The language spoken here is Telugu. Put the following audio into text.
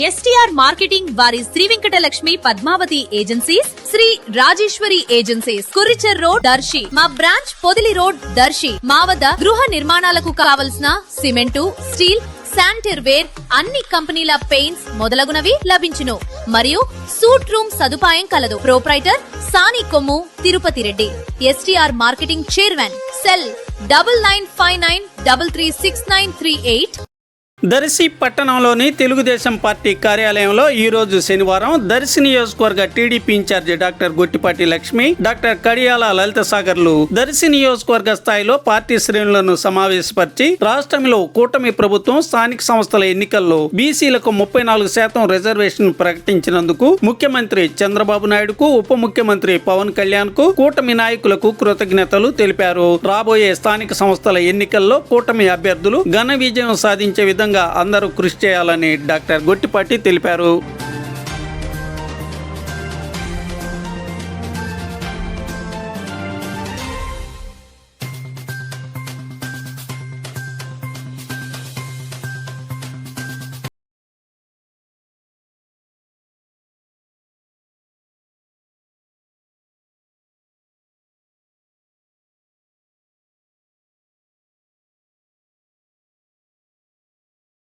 ఎస్టీఆర్ మార్కెటింగ్ వారి శ్రీ వెంకటలక్ష్మి పద్మావతి ఏజెన్సీస్, శ్రీ రాజేశ్వరి ఏజెన్సీస్, కురిచెర్ రోడ్ దర్శి, మా బ్రాంచ్ పొదిలి రోడ్ దర్శి. మా వద్ద గృహ నిర్మాణాలకు కావలసిన సిమెంటు, స్టీల్, శానిటరీ వేర్, అన్ని కంపెనీల పెయింట్స్ మొదలగునవి లభించును. మరియు సూట్ రూమ్ సదుపాయం కలదు. ప్రొప్రైటర్ సాని కొమ్ము Tirupati Reddy. STR marketing chairman. Cell 9959336938. Darsi పట్టణంలోని తెలుగుదేశం పార్టీ కార్యాలయంలో ఈ రోజు శనివారం దర్శి నియోజకవర్గ TDP incharge doctor Gottipati Lakshmi, doctor కడియాల లలిత సాగర్లు దర్శి నియోజకవర్గ స్థాయిలో పార్టీ శ్రేణులను సమావేశపరిచి రాష్ట్రంలో కూటమి ప్రభుత్వం స్థానిక సంస్థల ఎన్నికల్లో బీసీలకు 34% రిజర్వేషన్ ప్రకటించినందుకు ముఖ్యమంత్రి చంద్రబాబు నాయుడుకు, ఉప ముఖ్యమంత్రి పవన్ కళ్యాణ్ కు, కూటమి నాయకులకు కృతజ్ఞతలు తెలిపారు. రాబోయే స్థానిక సంస్థల ఎన్నికల్లో కూటమి అభ్యర్థులు ఘన విజయం సాధించే విధంగా అందరూ కృషి చేయాలని డాక్టర్ గొట్టిపాటి తెలిపారు.